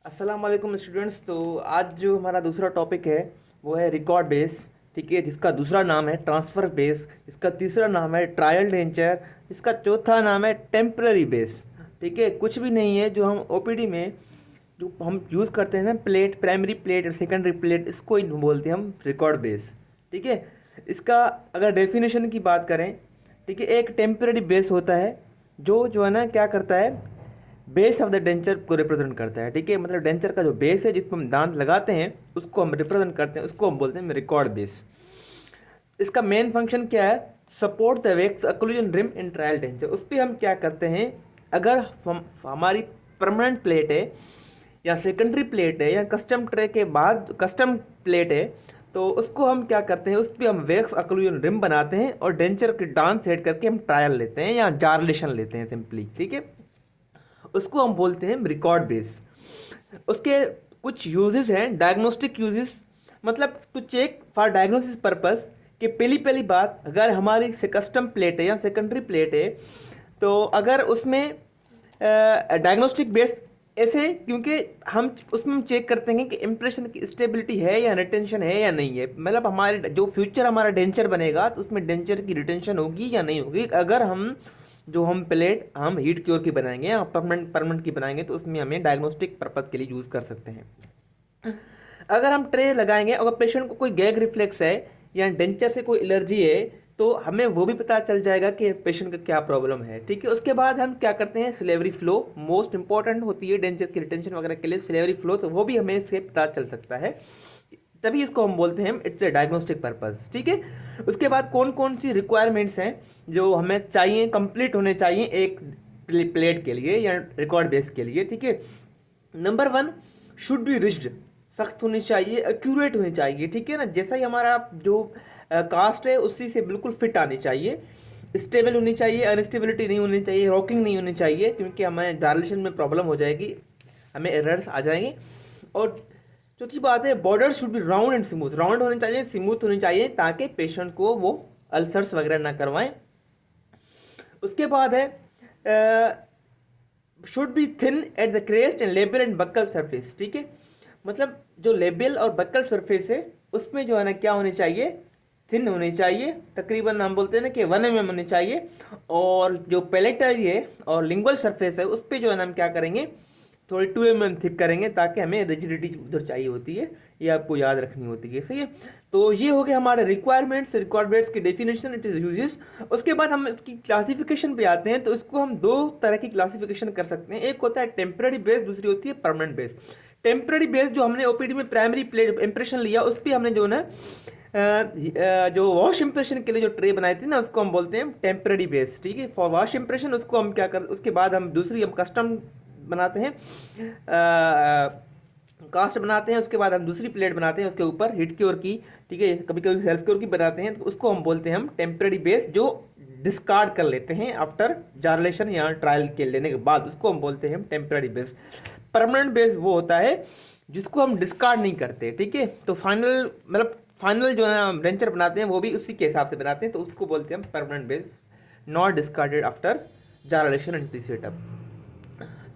अस्सलाम वालेकुम स्टूडेंट्स। तो आज जो हमारा दूसरा टॉपिक है वो है रिकॉर्ड बेस। ठीक है, जिसका दूसरा नाम है ट्रांसफ़र बेस, जिसका तीसरा नाम है ट्रायल डेंचर, जिसका चौथा नाम है टेम्पररी बेस। ठीक है, कुछ भी नहीं है जो हम ओपीडी में जो हम यूज़ करते हैं ना, प्लेट, प्राइमरी प्लेट और सेकेंडरी प्लेट, इसको ही बोलते हैं हम रिकॉर्ड बेस। ठीक है, इसका अगर डेफिनेशन की बात करें, ठीक है, एक टेम्पररी बेस होता है जो है ना क्या करता है, बेस ऑफ द डेंचर को रिप्रेजेंट करता है। ठीक है, मतलब डेंचर का जो बेस है जिस पर हम दांत लगाते हैं उसको हम रिप्रेजेंट करते हैं, उसको हम बोलते हैं रिकॉर्ड बेस। इसका मेन फंक्शन क्या है? Support the wax occlusion rim in trial denture. उस पर हम क्या करते हैं, अगर हमारी परमानेंट प्लेट है या सेकेंडरी प्लेट है या कस्टम ट्रे के बाद कस्टम प्लेट है, तो उसको हम क्या करते हैं, उस पर हम वैक्स अक्लूजन रिम बनाते हैं और डेंचर की दांत सेट करके हम ट्रायल लेते हैं या जारलेशन लेते हैं सिंपली। ठीक है, उसको हम बोलते हैं रिकॉर्ड बेस। उसके कुछ यूजेस हैं, डायग्नोस्टिक यूजेस, मतलब to check for diagnosis purpose कि पहली पहली बात, अगर हमारी से कस्टम प्लेट है या सेकेंडरी प्लेट है तो अगर उसमें डायग्नोस्टिक बेस ऐसे, क्योंकि हम उसमें चेक करते हैं कि इम्प्रेशन की स्टेबिलिटी है या रिटेंशन है या नहीं है, मतलब हमारे जो फ्यूचर हमारा डेंचर बनेगा तो उसमें डेंचर की रिटेंशन होगी या नहीं होगी। अगर हम प्लेट हम हीट क्योर की बनाएंगे या परमानेंट परमानेंट की बनाएंगे तो उसमें हमें डायग्नोस्टिक पर्पज के लिए यूज़ कर सकते हैं। अगर हम ट्रे लगाएंगे, अगर पेशेंट को कोई गैग रिफ्लेक्स है या डेंचर से कोई एलर्जी है तो हमें वो भी पता चल जाएगा कि पेशेंट का क्या प्रॉब्लम है। ठीक है, उसके बाद हम क्या करते हैं, सिलेवरी फ्लो मोस्ट इंपॉर्टेंट होती है डेंचर की रिटेंशन वगैरह के लिए, सिलेवरी फ्लो, तो वो भी हमें इससे पता चल सकता है, तभी इसको हम बोलते हैं इट्स ए डायग्नोस्टिक पर्पज। ठीक है, उसके बाद कौन कौन सी रिक्वायरमेंट्स हैं जो हमें चाहिए, कंप्लीट होने चाहिए एक प्लेट के लिए या रिकॉर्ड बेस के लिए। ठीक है, number one, should be rigid, सख्त होनी चाहिए, एक्यूरेट होनी चाहिए। ठीक है ना, जैसा ही हमारा जो कास्ट है उसी से बिल्कुल फिट आनी चाहिए, स्टेबल होनी चाहिए, अनस्टेबिलिटी नहीं होनी चाहिए, रॉकिंग नहीं होनी चाहिए, क्योंकि हमें डायलेशन में प्रॉब्लम हो जाएगी, हमें एरर्स आ जाएंगे। और चौथी बात है, border should be round and smooth, round होने चाहिए, स्मूथ होनी चाहिए, ताकि पेशेंट को वो अल्सर्स वगैरह ना करवाएं। उसके बाद है should be thin at the crest and label and buckle surface. ठीक है, मतलब जो लेबल और बक्कल सरफेस है उसमें जो है ना क्या होनी चाहिए, थिन होनी चाहिए, तकरीबन हम बोलते हैं ना कि 1 mm होनी चाहिए। और जो पैलेटरी है और लिंगुअल सरफेस है उस पर जो है ना हम क्या करेंगे, थोड़ी 2 mm थिक करेंगे, ताकि हमें रिजिडिटी उधर चाहिए होती है, ये आपको याद रखनी होती है। सही है, तो ये हो गया हमारे रिक्वायरमेंट्स, रिक्वायरमेंट्स की डेफिनेशन, इट इज यूजेस। उसके बाद हम इसकी क्लासिफिकेशन पे आते हैं, तो इसको हम दो तरह की क्लासिफिकेशन कर सकते हैं, एक होता है टेम्पररी बेस, दूसरी होती है परमानेंट बेस। टेम्पररी बेस जो हमने ओपीडी में प्राइमरी प्लेट इंप्रेशन लिया, उस पर हमने जो ना जो वॉश इंप्रेशन के लिए जो ट्रे बनाई थी ना, उसको हम बोलते हैं टेम्पररी बेस। ठीक है, फॉर वॉश इंप्रेशन उसको हम क्या कर, उसके बाद हम दूसरी हम कस्टम बनाते हैं, कास्ट बनाते हैं, उसके बाद हम दूसरी प्लेट बनाते हैं उसके ऊपर हीट क्योर की। ठीक है, कभी कभी सेल्फ क्योर की बनाते हैं, तो उसको हम बोलते हैं हम टेम्पररी बेस, जो डिस्कार्ड कर लेते हैं आफ्टर जारलेशन या ट्रायल के लेने के बाद, उसको हम बोलते हैं टेम्पररी बेस। परमानेंट बेस वो होता है जिसको हम डिस्कार्ड नहीं करते। ठीक है, तो फाइनल मतलब फाइनल जो है हम डेंचर बनाते हैं वो भी उसी के हिसाब से बनाते हैं, तो उसको बोलते हैं हम permanent base, not discarded after जारलेशन एंड सेटअप।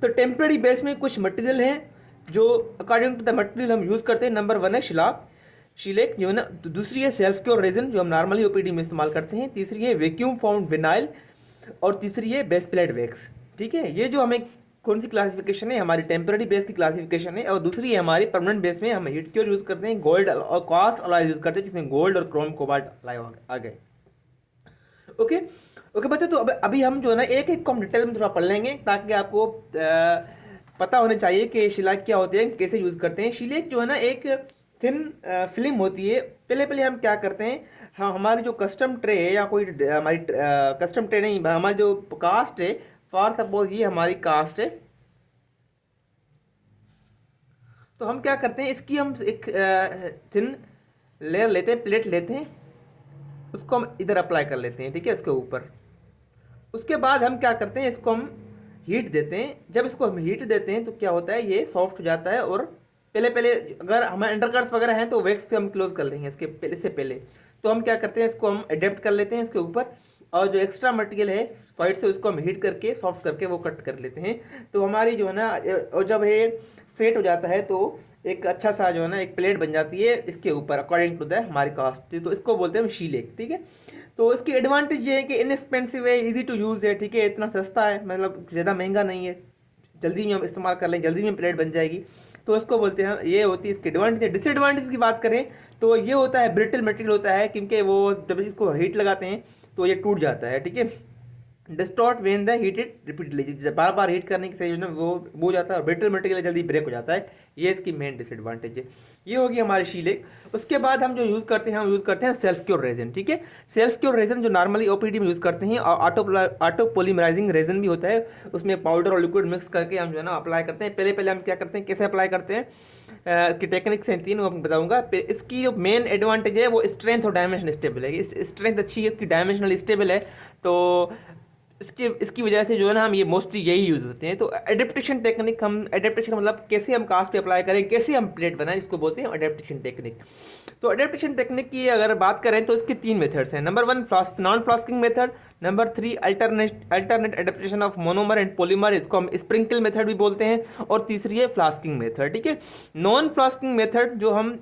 तो टेम्पररी बेस में कुछ मटेरियल हैं जो अकॉर्डिंग टू द मटेरियल हम यूज़ करते हैं। नंबर वन है शिलाप, शिलेक जो है ना, दूसरी है सेल्फ क्योर रेजिन जो हम नॉर्मली ओपीडी में इस्तेमाल करते हैं, तीसरी है वैक्यूम फाउंड विनाइल, और तीसरी है बेस प्लेट वैक्स। ठीक है, ये जो हमें कौन सी क्लासिफिकेशन है, हमारी टेम्पररी बेस की क्लासिफिकेशन है, और दूसरी है हमारी परमानेंट बेस में हम हीट क्योर यूज़ करते हैं, गोल्ड और कास्ट अलॉय यूज़ करते हैं, जिसमें गोल्ड और क्रोम कोबाल्ट अलॉय आ गए। ओके, ओके बच्चों, तो अब अभी हम जो है ना एक एक को हम डिटेल में थोड़ा पढ़ लेंगे, ताकि आपको पता होने चाहिए कि शिलाक क्या होते हैं, कैसे यूज़ करते हैं। शिलेक जो है ना एक थिन फिल्म होती है। पहले पहले हम क्या करते हैं, हाँ, हमारी जो कस्टम ट्रे है या कोई हमारी कस्टम ट्रे नहीं, हमारी जो कास्ट है, फॉर सपोज ये हमारी कास्ट है, तो हम क्या करते हैं, इसकी हम एक थिन लेयर लेते हैं, प्लेट लेते हैं, उसको हम इधर अप्लाई कर लेते हैं। ठीक है, इसके ऊपर, उसके बाद हम क्या करते हैं, इसको हम हीट देते हैं। जब इसको हम हीट देते हैं तो क्या होता है, ये सॉफ्ट हो जाता है। और पहले पहले अगर हमारे अंडरकट्स वगैरह हैं तो वैक्स से हम क्लोज कर लेंगे इसके पहले से पहले, तो हम क्या करते हैं, इसको हम अडेप्ट कर लेते हैं इसके ऊपर, और जो एक्स्ट्रा मटेरियल है फाइट से उसको हम हीट करके सॉफ्ट करके वो कट कर लेते हैं। तो हमारी जो है ना, और जब ये सेट हो जाता है तो एक अच्छा सा जो है ना एक प्लेट बन जाती है इसके ऊपर अकॉर्डिंग टू द हमारी कास्ट, तो इसको बोलते हैं हम शी लेक, ठीक है। तो इसकी एडवांटेज ये है कि इनएक्सपेंसिव है, इजी टू यूज़ है, ठीक है, इतना सस्ता है, मतलब ज़्यादा महंगा नहीं है, जल्दी में हम इस्तेमाल कर लें, जल्दी में प्लेट बन जाएगी। तो इसको बोलते हैं, ये होती है इसकी एडवांटेज। डिसएडवांटेज की बात करें तो ये होता है ब्रिटल मटेरियल होता है, क्योंकि वो जब इसको हीट लगाते हैं तो ये टूट जाता है, ठीक है। Distort when the heated repeatedly, bar bar heat करने की सही ना वो हो जाता है और ब्रिटल मटेरियल जल्दी ब्रेक हो जाता है, ये इसकी मेन डिसएडवांटेज है। ये होगी हमारी शीलेक। उसके बाद हम जो यूज़ करते हैं, हम यूज़ करते हैं सेल्फ क्योर रेजन, ठीक है। सेल्फ क्योर रेजन जो नॉर्मली ओपीडी में यूज़ करते हैं, और ऑटो पोलीमराइजिंग रेजन भी होता है, उसमें पाउडर और लिक्विड मिक्स करके हम जो है ना अप्लाई करते हैं। पहले पहले हम क्या करते हैं, कैसे अप्लाई करते हैं की टेक्निक्स हैं 3, वो आपको बताऊंगा। इसकी जो मेन एडवांटेज है वो स्ट्रेंथ और डायमेंशन स्टेबल है, स्ट्रेंथ अच्छी है, इसकी डायमेंशनल स्टेबल है, तो इसकी वजह से जो है ना हम ये मोस्टली यही यूज़ होते हैं। तो एडेप्टेशन टेक्निक, हम एडेप्टेशन मतलब कैसे हम कास्ट पे अप्लाई करें, कैसे हम प्लेट बनाएं, इसको बोलते हैं एडेप्टेशन टेक्निक। तो एडेप्टेशन टेक्निक की अगर बात करें तो इसके 3 मेथड्स हैं। Number 1 non flasking method, number 3 alternate adaptation of monomer and polymer, इसको हम स्प्रिंकल मेथड भी बोलते हैं, और तीसरी है फ्लास्किंग मेथड, ठीक है। नॉन फ्लास्किंग मेथड जो हम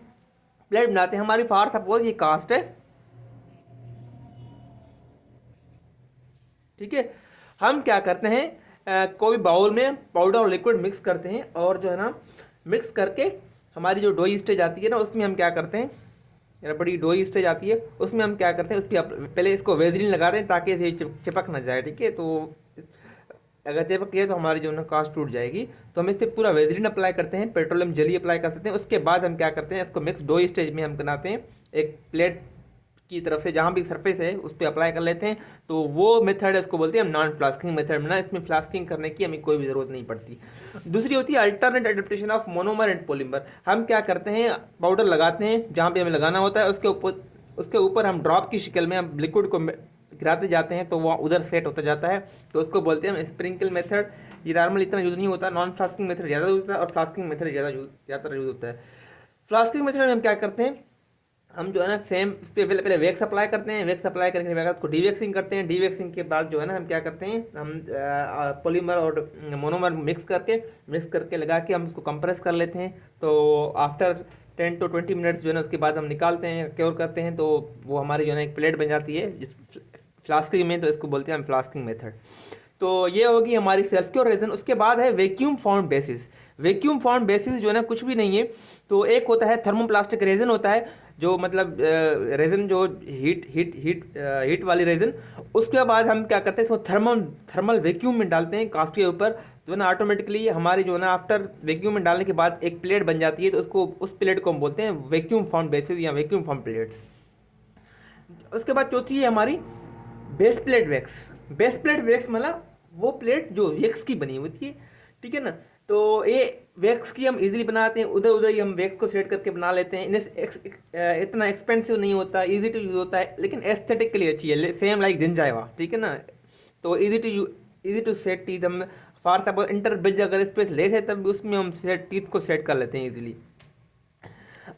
प्लेट बनाते हैं, हमारी फॉर सपोज ये कास्ट है, ठीक है। हम क्या करते हैं, कोई बाउल में पाउडर और लिक्विड मिक्स करते हैं, और जो है ना मिक्स करके हमारी जो डोई स्टेज आती है ना, उसमें हम क्या करते हैं, बड़ी डोई स्टेज आती है, उसमें हम क्या करते हैं, उस पर पहले इसको वेजलिन लगा दें ताकि इसे चिपक ना जाए, ठीक है। तो अगर चिपक गया तो हमारी जो है ना कास्ट टूट जाएगी, तो हम इस पर पूरा वेजलिन अप्लाई करते हैं, पेट्रोलियम जेली अप्लाई कर सकते हैं। उसके बाद हम क्या करते हैं, इसको मिक्स डोई स्टेज में हम बनाते हैं, एक प्लेट की तरफ से जहाँ भी सरफेस है उस पर अप्लाई कर लेते हैं। तो वो मेथड है, उसको बोलते हैं हम नॉन फ्लास्किंग मेथड में ना, इसमें फ्लास्किंग करने की हमें कोई भी ज़रूरत नहीं पड़ती। दूसरी होती है alternate adaptation of monomer and polymer. हम क्या करते हैं, पाउडर लगाते हैं जहाँ पे हमें लगाना होता है, उसके ऊपर हम ड्रॉप की शक्ल में हम लिक्विड को गिराते जाते हैं, तो वह उधर सेट होता जाता है, तो उसको बोलते हैं हम स्प्रिंकल मेथड। ये नॉर्मल इतना यूज़ नहीं होता, नॉन फ्लास्किंग मेथड ज़्यादा यूज होता है और फ्लास्किंग मेथड ज़्यादा यूज होता है। फ्लास्किंग मेथड में हम क्या करते हैं, हम जो है ना सेम इस पर पहले वैक्स अप्लाई करते हैं, वैक्स अप्लाई करने के बाद उसको डीवैक्सिंग करते हैं, डीवैक्सिंग के बाद जो है ना हम क्या करते हैं, हम पॉलीमर और मोनोमर मिक्स करके लगा के हम उसको कंप्रेस कर लेते हैं। तो आफ्टर 10 to 20 मिनट्स जो है ना उसके बाद हम निकालते हैं, क्योर करते हैं, तो वो हमारी जो है ना एक प्लेट बन जाती है जिस फ्लास्किंग में, तो इसको बोलते हैं हम फ्लास्किंग मेथड। तो ये होगी हमारी सेल्फ क्योर रेजन। उसके बाद है vacuum found basis. Vacuum found basis जो है ना कुछ भी नहीं है, तो एक होता है थर्मोप्लास्टिक रेजन होता है, जो मतलब रेजन जो हीट वाली रेजन। उसके बाद हम क्या करते हैं, इसको थर्मल वैक्यूम में डालते हैं कास्ट के ऊपर, जो है ना ऑटोमेटिकली हमारी जो है ना आफ्टर वैक्यूम में डालने के बाद एक प्लेट बन जाती है, तो उसको उस प्लेट को हम बोलते हैं वैक्यूम फाउंड बेसिस या वैक्यूम फाउंड प्लेट्स। उसके बाद चौथी है हमारी base plate wax. Base plate wax मतलब वो प्लेट जो वैक्स की बनी होती है, ठीक है ना। तो ये वैक्स की हम इजीली बनाते हैं, उधर उधर ही हम वैक्स को सेट करके बना लेते हैं। इन्हें इतना एक्सपेंसिव नहीं होता, इजी टू यूज होता है, लेकिन एस्थेटिक के लिए अच्छी है, सेम लाइक जिंजाइवा, ठीक है ना। तो इजी टू सेट टीथ, हम फार सपोज इंटर ब्रिज अगर स्पेस लेस है तब उसमें हम टीथ को सेट कर लेते हैं इजीली।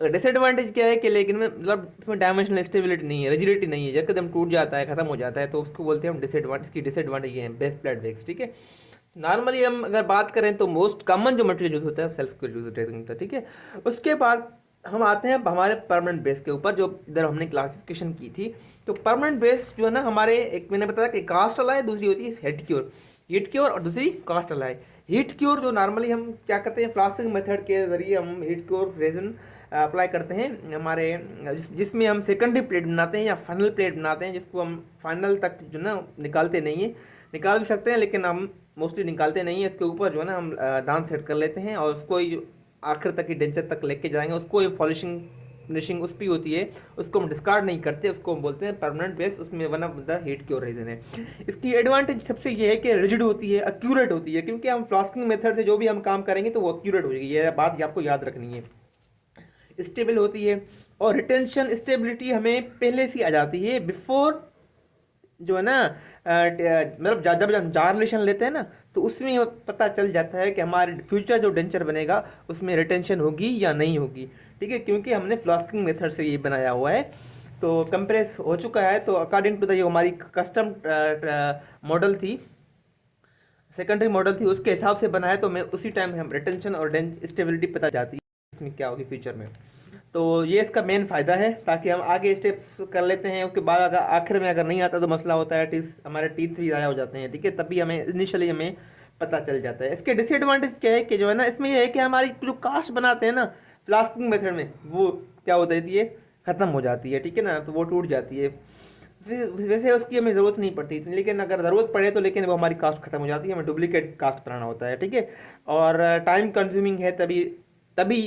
डिसएडवांटेज क्या है कि लेकिन मतलब इसमें डायमेंशनल स्टेबिलिटी नहीं है, रिजिडिटी नहीं है, जब एकदम टूट जाता है, खत्म हो जाता है, तो उसको बोलते हैं हम डिसएडवांटेज। की डिसएडवांटेज ये है बेस्ट प्लेट वैक्स, ठीक है। नॉर्मली हम अगर बात करें तो मोस्ट कॉमन जो मटेरियल यूज होता है सेल्फ क्योर यूज होता है, ठीक है। उसके बाद हम आते हैं हमारे परमानेंट बेस के ऊपर, जो इधर हमने क्लासिफिकेशन की थी। तो परमानेंट बेस जो है ना हमारे, एक मैंने बताया कि कास्ट अलाइ, दूसरी होती है हीट क्योर और दूसरी कास्ट अलाइ। हीट क्योर जो नॉर्मली हम क्या करते हैं, फ्लास्किंग मेथड के जरिए हम हीट क्योर रेजन अप्लाई करते हैं हमारे, जिसमें हम सेकेंडरी प्लेट बनाते हैं या फाइनल प्लेट बनाते हैं, जिसको हम फाइनल तक जो ना निकालते नहीं है, निकाल भी सकते हैं लेकिन हम मोस्टली निकालते नहीं है। इसके ऊपर जो है ना हम दांत सेट कर लेते हैं और उसको आखिर तक ही डेंचर तक लेके जाएंगे, उसको पॉलिशिंग फिनिशिंग उस पर होती है, उसको हम डिस्कार्ड नहीं करते, उसको हम बोलते हैं परमानेंट बेस। उसमें one of the heat cure resin है। इसकी एडवांटेज सबसे ये है कि रिजिड होती है, एक्यूरेट होती है, क्योंकि हम फ्लास्किंग मेथड से जो भी हम काम करेंगे तो वो एक्यूरेट हो जाएगी, ये बात आपको याद रखनी है। स्टेबल होती है और रिटेंशन स्टेबिलिटी हमें पहले से आ जाती है, बिफोर जो है ना मतलब जब हम जार रिलेशन लेते हैं ना, तो उसमें पता चल जाता है कि हमारे फ्यूचर जो डेंचर बनेगा उसमें रिटेंशन होगी या नहीं होगी, ठीक है, क्योंकि हमने फ्लास्किंग मेथड से ये बनाया हुआ है। तो कंप्रेस हो चुका है, तो अकॉर्डिंग टू द जो हमारी कस्टम मॉडल थी, सेकेंडरी मॉडल थी उसके हिसाब से बना है, तो मैं उसी टाइम हम रिटेंशन और स्टेबिलिटी पता जाती है इसमें क्या होगी फ्यूचर में। तो ये इसका मेन फ़ायदा है, ताकि हम आगे स्टेप्स कर लेते हैं, उसके बाद अगर आखिर में अगर नहीं आता तो मसला होता है, टीथ हमारे टीथ भी ज़ाया हो जाते हैं, ठीक है, तभी हमें इनिशियली हमें पता चल जाता है। इसके डिसएडवांटेज क्या है कि जो है ना, इसमें ये है कि हमारी जो कास्ट बनाते हैं ना फ्लास्किंग मेथड में, वो क्या होता है, ये ख़त्म हो जाती है, ठीक है ना, तो वो टूट जाती है। वैसे उसकी हमें ज़रूरत नहीं पड़ती इतनी, लेकिन अगर ज़रूरत पड़े तो लेकिन वो हमारी कास्ट ख़त्म हो जाती है, हमें डुप्लीकेट कास्ट बनाना होता है, ठीक है। और टाइम कंज्यूमिंग है, तभी तभी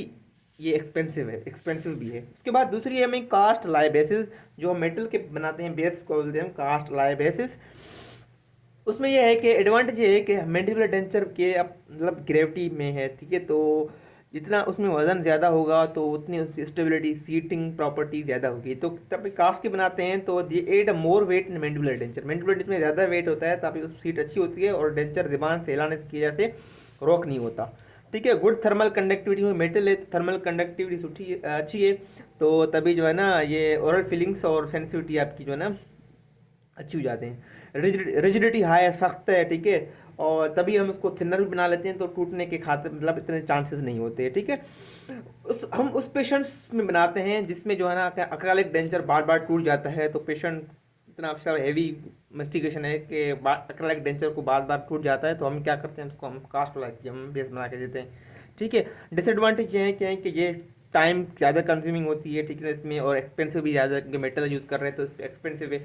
ये एक्सपेंसिव भी है। उसके बाद दूसरी है हमें कास्ट लाई बेसिस, जो हम मेटल के बनाते हैं बेस को बोलते हैं हम कास्ट लाई बेसिस। उसमें यह है कि एडवांटेज ये है कि मैंडिबुलर डेंचर के अब मतलब ग्रेविटी में है, ठीक है, तो जितना उसमें वजन ज़्यादा होगा तो उतनी उसकी स्टेबिलिटी सीटिंग प्रॉपर्टी ज़्यादा होगी। तो तब कास्ट के बनाते हैं तो ये add a more weight in mandibular denture, mandibular denture में ज़्यादा वेट होता है, ताकि उसकी सीट अच्छी होती है और डेंचर ज़बान से हिलाने की वजह से रॉक नहीं होता, ठीक है। गुड थर्मल कंडक्टिविटी में मेटल है, तो थर्मल कंडक्टिविटी अच्छी है, तो तभी जो है ना ये ओरल फीलिंग्स और सेंसिटिविटी आपकी जो है ना अच्छी हो जाते हैं। रिजिडिटी हाई है, सख्त है, ठीक है, और तभी हम उसको थिनर भी बना लेते हैं, तो टूटने के खातिर मतलब इतने चांसेस नहीं होते, ठीक है। हम उस पेशेंट्स में बनाते हैं जिसमें जो है ना अकालिक डेंचर बार बार टूट जाता है, तो पेशेंट इतना अक्सर हैवी इन्वेस्टिगेशन है कि अकालिक डेंचर को बार बार टूट जाता है, तो हम क्या करते हैं, उसको हम कास्ट वाला हम बेस बना के देते हैं, ठीक है। डिसएडवांटेज ये है क्या है कि ये टाइम ज़्यादा कंज्यूमिंग होती है, ठीक है, इसमें, और एक्सपेंसिव भी ज़्यादा, क्योंकि मेटल यूज़ कर रहे हैं तो इस पर एक्सपेंसिव है।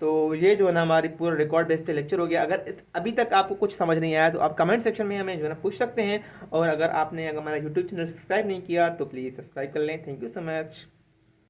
तो ये जो है ना हमारी पूरा रिकॉर्ड बेस पे लेक्चर हो गया। अगर अभी तक आपको कुछ समझ नहीं आया तो आप कमेंट सेक्शन में हमें जो है ना पूछ सकते हैं, और अगर आपने अगर हमारा यूट्यूब चैनल सब्सक्राइब नहीं किया तो प्लीज़ सब्सक्राइब कर लें। Thank you so much.